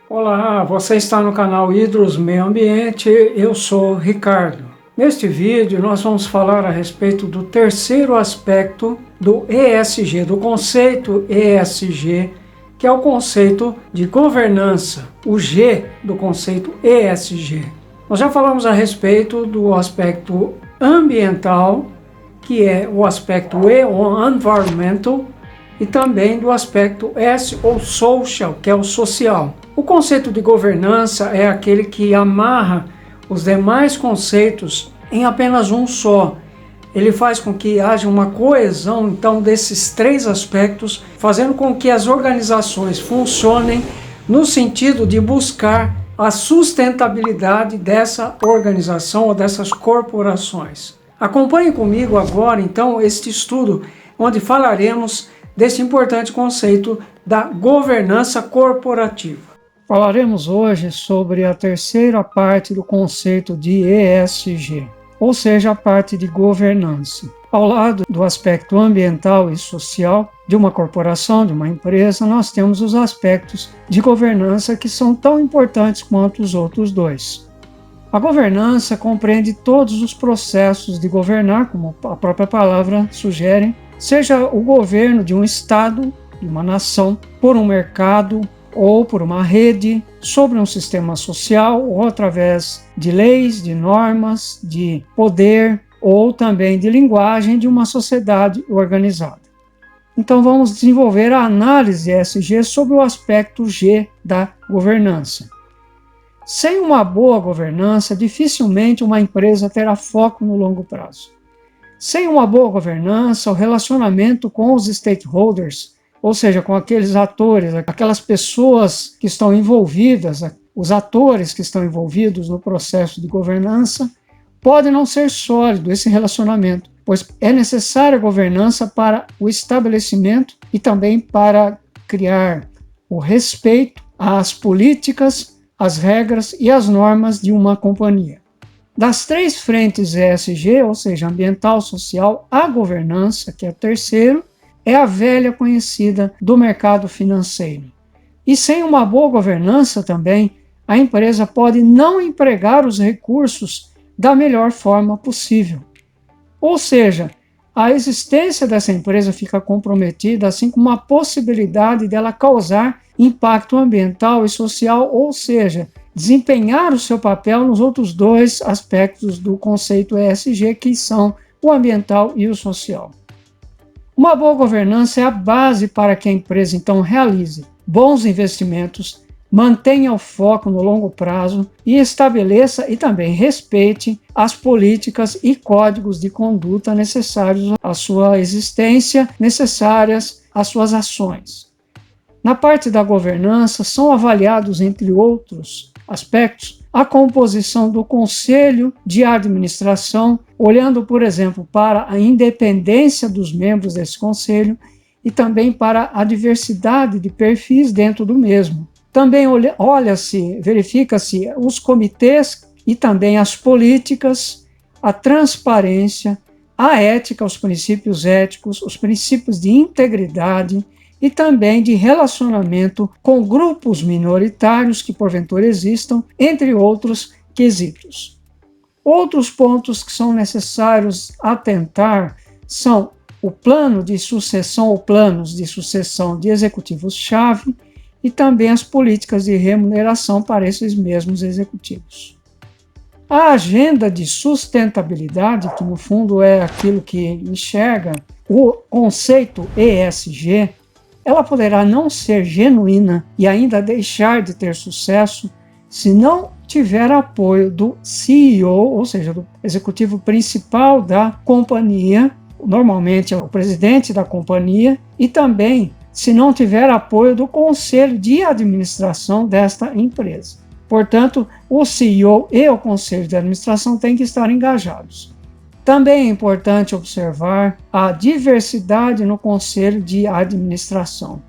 Olá, você está no canal Hidros Meio Ambiente, eu sou Ricardo. Neste vídeo nós vamos falar a respeito do terceiro aspecto do ESG, do conceito ESG, que é o conceito de governança, o G do conceito ESG. Nós já falamos a respeito do aspecto ambiental, que é o aspecto E, o environmental, e também do aspecto S, ou social, que é o social. O conceito de governança é aquele que amarra os demais conceitos em apenas um só. Ele faz com que haja uma coesão, então, desses três aspectos, fazendo com que as organizações funcionem no sentido de buscar a sustentabilidade dessa organização ou dessas corporações. Acompanhe comigo agora, então, este estudo, onde falaremos desse importante conceito da governança corporativa. Falaremos hoje sobre a terceira parte do conceito de ESG, ou seja, a parte de governança. Ao lado do aspecto ambiental e social de uma corporação, de uma empresa, nós temos os aspectos de governança que são tão importantes quanto os outros dois. A governança compreende todos os processos de governar, como a própria palavra sugere, seja o governo de um estado, de uma nação, por um mercado ou por uma rede, sobre um sistema social ou através de leis, de normas, de poder ou também de linguagem de uma sociedade organizada. Então vamos desenvolver a análise ESG sobre o aspecto G da governança. Sem uma boa governança, dificilmente uma empresa terá foco no longo prazo. Sem uma boa governança, o relacionamento com os stakeholders, ou seja, com aqueles atores, aquelas pessoas que estão envolvidas, os atores que estão envolvidos no processo de governança, pode não ser sólido esse relacionamento, pois é necessária a governança para o estabelecimento e também para criar o respeito às políticas, às regras e às normas de uma companhia. Das três frentes ESG, ou seja, ambiental, social, a governança, que é o terceiro, é a velha conhecida do mercado financeiro. E sem uma boa governança também, a empresa pode não empregar os recursos da melhor forma possível. Ou seja, a existência dessa empresa fica comprometida, assim como a possibilidade dela causar impacto ambiental e social, ou seja, desempenhar o seu papel nos outros dois aspectos do conceito ESG, que são o ambiental e o social. Uma boa governança é a base para que a empresa, então, realize bons investimentos, mantenha o foco no longo prazo e estabeleça e também respeite as políticas e códigos de conduta necessários à sua existência, necessárias às suas ações. Na parte da governança, são avaliados, entre outros aspectos, a composição do conselho de administração, olhando, por exemplo, para a independência dos membros desse conselho e também para a diversidade de perfis dentro do mesmo. Também verifica-se os comitês e também as políticas, a transparência, a ética, os princípios éticos, os princípios de integridade e também de relacionamento com grupos minoritários que porventura existam, entre outros quesitos. Outros pontos que são necessários atentar são o plano de sucessão ou planos de sucessão de executivos-chave e também as políticas de remuneração para esses mesmos executivos. A agenda de sustentabilidade, que no fundo é aquilo que enxerga o conceito ESG, ela poderá não ser genuína e ainda deixar de ter sucesso se não tiver apoio do CEO, ou seja, do executivo principal da companhia, normalmente é o presidente da companhia, e também se não tiver apoio do conselho de administração desta empresa. Portanto, o CEO e o conselho de administração têm que estar engajados. Também é importante observar a diversidade no conselho de administração.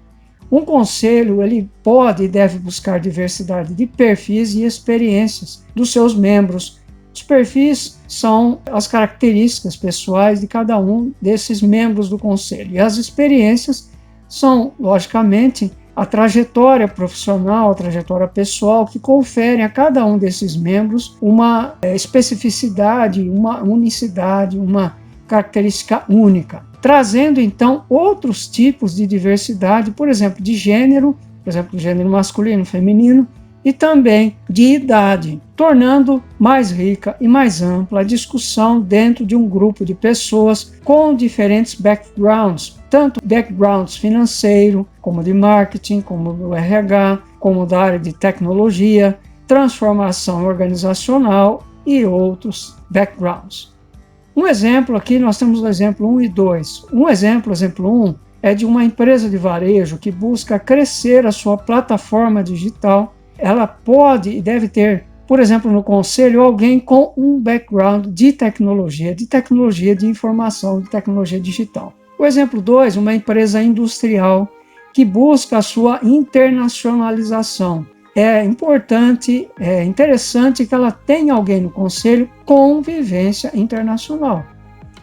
Um conselho ele pode e deve buscar diversidade de perfis e experiências dos seus membros. Os perfis são as características pessoais de cada um desses membros do conselho. E as experiências são, logicamente, a trajetória profissional, a trajetória pessoal, que conferem a cada um desses membros uma especificidade, uma unicidade, uma característica única, trazendo então outros tipos de diversidade, por exemplo, de gênero, por exemplo, gênero masculino, feminino, e também de idade, tornando mais rica e mais ampla a discussão dentro de um grupo de pessoas com diferentes backgrounds, tanto backgrounds financeiro, como de marketing, como do RH, como da área de tecnologia, transformação organizacional e outros backgrounds. Um exemplo aqui, nós temos o exemplo 1 e 2. Exemplo 1, é de uma empresa de varejo que busca crescer a sua plataforma digital. Ela pode e deve ter, por exemplo, no conselho, alguém com um background de tecnologia de informação, de tecnologia digital. O exemplo 2, uma empresa industrial que busca a sua internacionalização. É importante, é interessante que ela tenha alguém no conselho com vivência internacional.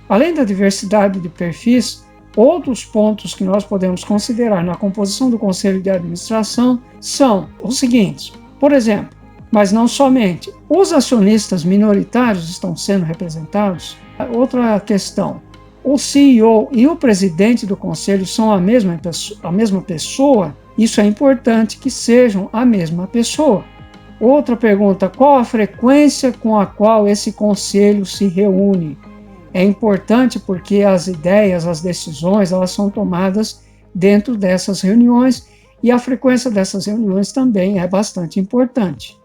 Além da diversidade de perfis, outros pontos que nós podemos considerar na composição do conselho de administração são os seguintes. Por exemplo, mas não somente, os acionistas minoritários estão sendo representados? Outra questão, o CEO e o presidente do conselho são a mesma pessoa? Isso é importante que sejam a mesma pessoa. Outra pergunta, qual a frequência com a qual esse conselho se reúne? É importante porque as ideias, as decisões, elas são tomadas dentro dessas reuniões e a frequência dessas reuniões também é bastante importante.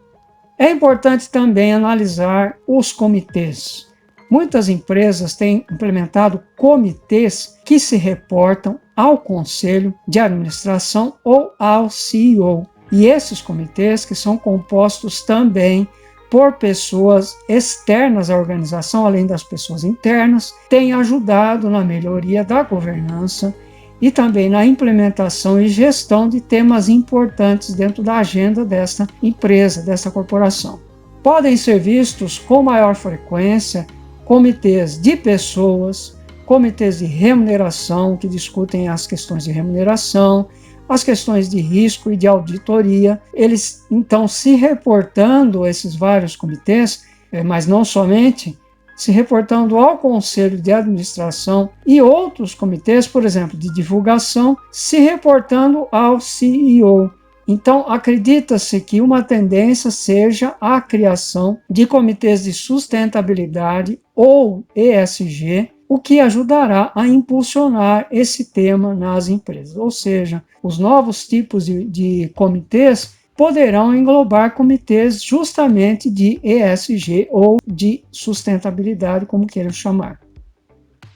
É importante também analisar os comitês. Muitas empresas têm implementado comitês que se reportam ao conselho de administração ou ao CEO. E esses comitês, que são compostos também por pessoas externas à organização, além das pessoas internas, têm ajudado na melhoria da governança e também na implementação e gestão de temas importantes dentro da agenda desta empresa, desta corporação. Podem ser vistos com maior frequência comitês de pessoas, comitês de remuneração, que discutem as questões de remuneração, as questões de risco e de auditoria. Eles, então, se reportando a esses vários comitês, mas não somente, se reportando ao Conselho de Administração e outros comitês, por exemplo, de divulgação, se reportando ao CEO. Então, acredita-se que uma tendência seja a criação de comitês de sustentabilidade ou ESG, o que ajudará a impulsionar esse tema nas empresas. Ou seja, os novos tipos de comitês poderão englobar comitês justamente de ESG ou de sustentabilidade, como queiram chamar.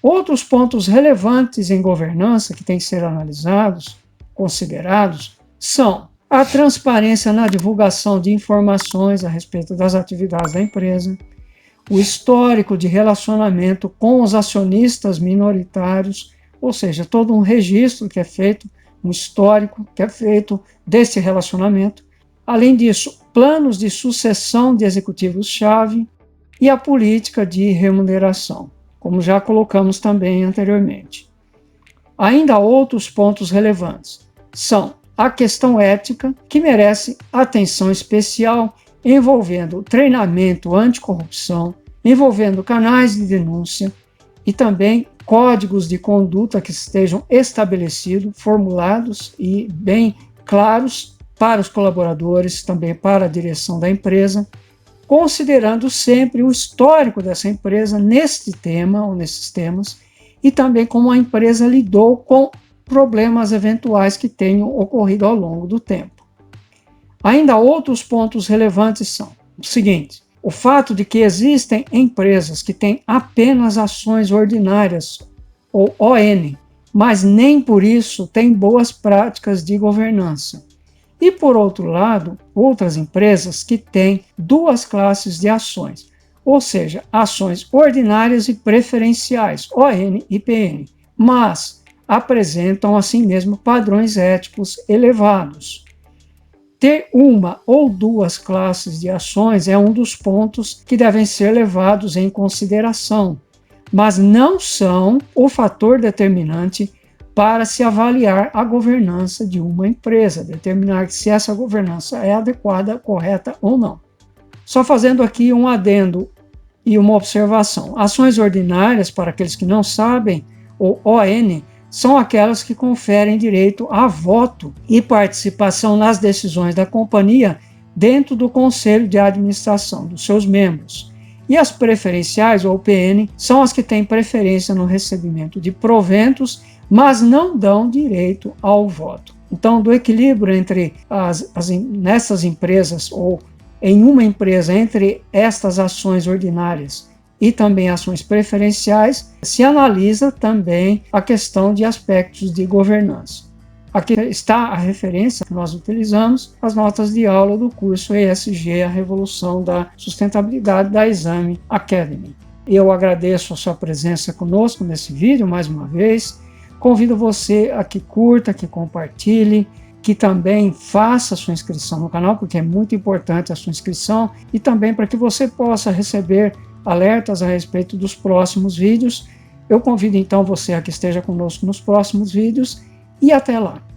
Outros pontos relevantes em governança que têm que ser analisados, considerados, são a transparência na divulgação de informações a respeito das atividades da empresa, o histórico de relacionamento com os acionistas minoritários, ou seja, todo um registro que é feito, um histórico que é feito desse relacionamento. Além disso, planos de sucessão de executivos-chave e a política de remuneração, como já colocamos também anteriormente. Ainda outros pontos relevantes são a questão ética, que merece atenção especial, envolvendo treinamento anticorrupção, envolvendo canais de denúncia e também códigos de conduta que estejam estabelecidos, formulados e bem claros para os colaboradores, também para a direção da empresa, considerando sempre o histórico dessa empresa neste tema ou nesses temas e também como a empresa lidou com problemas eventuais que tenham ocorrido ao longo do tempo. Ainda outros pontos relevantes são o seguinte: o fato de que existem empresas que têm apenas ações ordinárias, ou ON, mas nem por isso têm boas práticas de governança. E, por outro lado, outras empresas que têm duas classes de ações, ou seja, ações ordinárias e preferenciais, ON e PN, mas apresentam assim mesmo padrões éticos elevados. Ter uma ou duas classes de ações é um dos pontos que devem ser levados em consideração, mas não são o fator determinante para se avaliar a governança de uma empresa, determinar se essa governança é adequada, correta ou não. Só fazendo aqui um adendo e uma observação. Ações ordinárias, para aqueles que não sabem, ou ON, são aquelas que conferem direito a voto e participação nas decisões da companhia dentro do conselho de administração, dos seus membros. E as preferenciais, ou PN, são as que têm preferência no recebimento de proventos, mas não dão direito ao voto. Então, do equilíbrio entre nessas empresas, ou em uma empresa, entre estas ações ordinárias e também ações preferenciais, se analisa também a questão de aspectos de governança. Aqui está a referência que nós utilizamos, as notas de aula do curso ESG, a Revolução da Sustentabilidade da Exame Academy. Eu agradeço a sua presença conosco nesse vídeo mais uma vez. Convido você a que curta, que compartilhe, que também faça a sua inscrição no canal, porque é muito importante a sua inscrição, e também para que você possa receber alertas a respeito dos próximos vídeos. Eu convido então você a que esteja conosco nos próximos vídeos, e até lá!